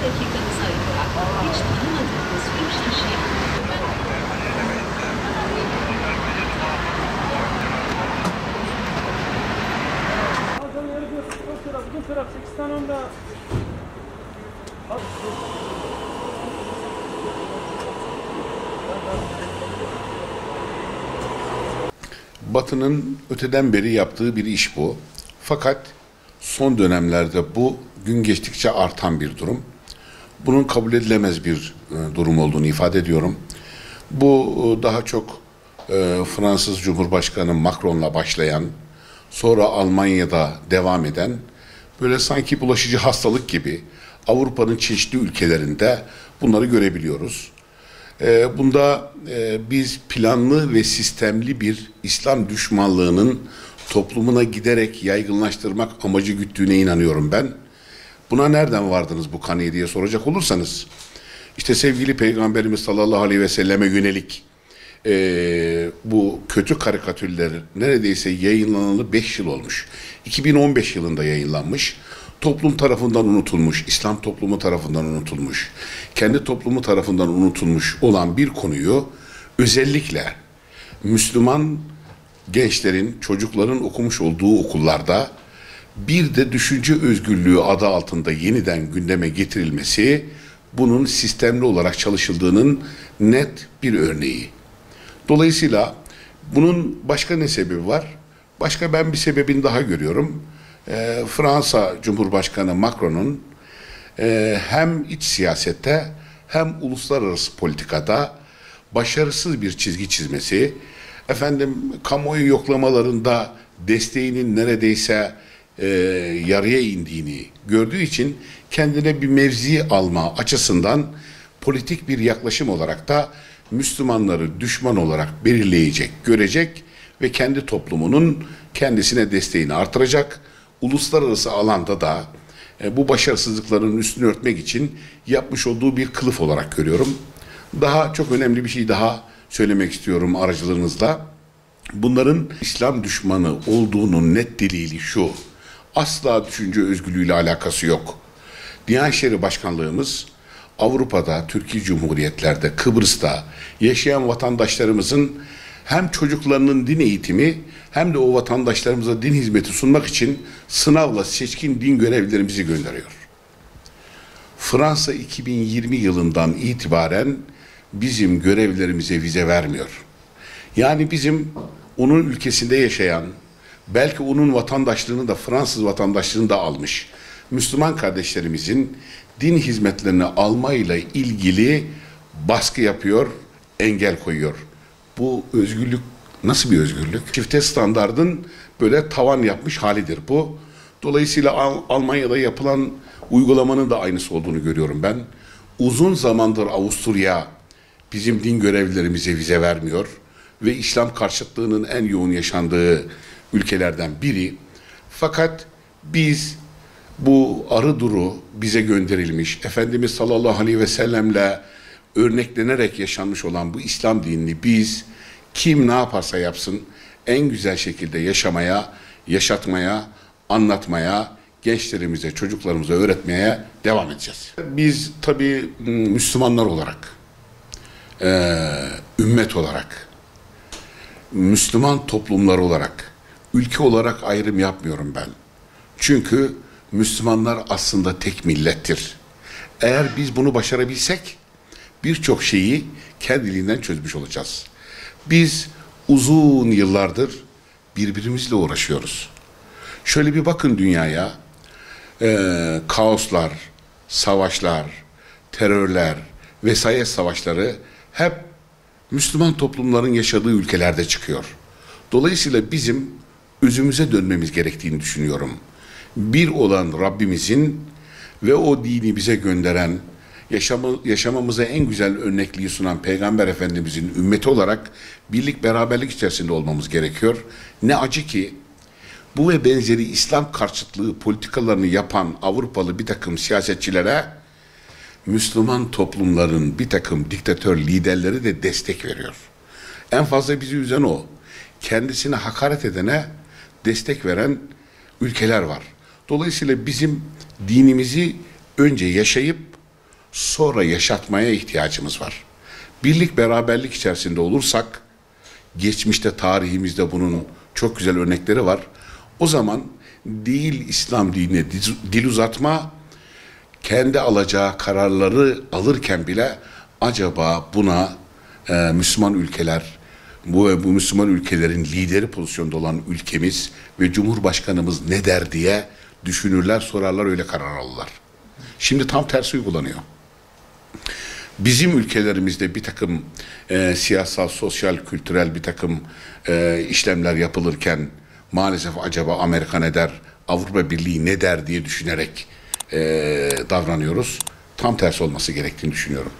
dakikanızı ayırarak hiç tanımadığınız bir kişiye Batı'nın öteden beri yaptığı bir iş bu. Fakat son dönemlerde bu gün geçtikçe artan bir durum. Bunun kabul edilemez bir durum olduğunu ifade ediyorum. Bu daha çok Fransız Cumhurbaşkanı Macron'la başlayan, sonra Almanya'da devam eden, böyle sanki bulaşıcı hastalık gibi Avrupa'nın çeşitli ülkelerinde bunları görebiliyoruz. Bunda biz planlı ve sistemli bir İslam düşmanlığının toplumuna giderek yaygınlaştırmak amacı güttüğüne inanıyorum ben. Buna nereden vardınız bu kanıya diye soracak olursanız, işte sevgili Peygamberimiz sallallahu aleyhi ve selleme yönelik bu kötü karikatürler neredeyse yayınlanalı 5 yıl olmuş. 2015 yılında yayınlanmış. Toplum tarafından unutulmuş, İslam toplumu tarafından unutulmuş, kendi toplumu tarafından unutulmuş olan bir konuyu özellikle Müslüman gençlerin, çocukların okumuş olduğu okullarda bir de düşünce özgürlüğü adı altında yeniden gündeme getirilmesi, bunun sistemli olarak çalışıldığının net bir örneği. Dolayısıyla bunun başka ne sebebi var? Başka ben bir sebebini daha görüyorum. Fransa Cumhurbaşkanı Macron'un hem iç siyasette hem uluslararası politikada başarısız bir çizgi çizmesi, kamuoyu yoklamalarında desteğinin neredeyse yarıya indiğini gördüğü için kendine bir mevzi alma açısından politik bir yaklaşım olarak da Müslümanları düşman olarak belirleyecek, görecek ve kendi toplumunun kendisine desteğini artıracak. Uluslararası alanda da bu başarısızlıkların üstünü örtmek için yapmış olduğu bir kılıf olarak görüyorum. Daha çok önemli bir şey daha söylemek istiyorum aracılığınızla. Bunların İslam düşmanı olduğunun net delili şu: asla düşünce özgürlüğüyle alakası yok. Diyanet İşleri Başkanlığımız Avrupa'da, Türkiye Cumhuriyetlerde, Kıbrıs'ta yaşayan vatandaşlarımızın hem çocuklarının din eğitimi hem de o vatandaşlarımıza din hizmeti sunmak için sınavla seçkin din görevlilerimizi gönderiyor. Fransa 2020 yılından itibaren bizim görevlilerimize vize vermiyor. Yani bizim onun ülkesinde yaşayan, belki onun vatandaşlığını da Fransız vatandaşlığını da almış Müslüman kardeşlerimizin din hizmetlerini almayla ilgili baskı yapıyor, engel koyuyor. Bu özgürlük nasıl bir özgürlük? Çifte standardın böyle tavan yapmış halidir bu. Dolayısıyla Almanya'da yapılan uygulamanın da aynısı olduğunu görüyorum ben. Uzun zamandır Avusturya bizim din görevlilerimize vize vermiyor ve İslam karşıtlığının en yoğun yaşandığı ülkelerden biri. Fakat biz bu arı duru bize gönderilmiş, Efendimiz sallallahu aleyhi ve sellemle örneklenerek yaşanmış olan bu İslam dinini biz kim ne yaparsa yapsın en güzel şekilde yaşamaya, yaşatmaya, anlatmaya, gençlerimize, çocuklarımıza öğretmeye devam edeceğiz. Biz tabii Müslümanlar olarak, ümmet olarak, Müslüman toplumlar olarak, ülke olarak ayrım yapmıyorum ben. Çünkü Müslümanlar aslında tek millettir. Eğer biz bunu başarabilsek birçok şeyi kendiliğinden çözmüş olacağız. Biz uzun yıllardır birbirimizle uğraşıyoruz. Şöyle bir bakın dünyaya, kaoslar, savaşlar, terörler vesaire savaşları hep Müslüman toplumların yaşadığı ülkelerde çıkıyor. Dolayısıyla bizim özümüze dönmemiz gerektiğini düşünüyorum. Bir olan Rabbimizin ve o dini bize gönderen, yaşamamıza en güzel örnekliği sunan Peygamber Efendimizin ümmeti olarak birlik beraberlik içerisinde olmamız gerekiyor. Ne acı ki bu ve benzeri İslam karşıtlığı politikalarını yapan Avrupalı bir takım siyasetçilere Müslüman toplumların bir takım diktatör liderleri de destek veriyor. En fazla bizi üzen o. Kendisine hakaret edene destek veren ülkeler var. Dolayısıyla bizim dinimizi önce yaşayıp sonra yaşatmaya ihtiyacımız var. Birlik beraberlik içerisinde olursak, geçmişte tarihimizde bunun çok güzel örnekleri var. O zaman değil İslam dinine dil uzatma, kendi alacağı kararları alırken bile acaba buna Müslüman ülkeler, bu Müslüman ülkelerin lideri pozisyonda olan ülkemiz ve Cumhurbaşkanımız ne der diye düşünürler, sorarlar, öyle karar alırlar. Şimdi tam tersi uygulanıyor. Bizim ülkelerimizde bir takım siyasal, sosyal, kültürel bir takım işlemler yapılırken maalesef acaba Amerika ne der, Avrupa Birliği ne der diye düşünerek davranıyoruz. Tam tersi olması gerektiğini düşünüyorum.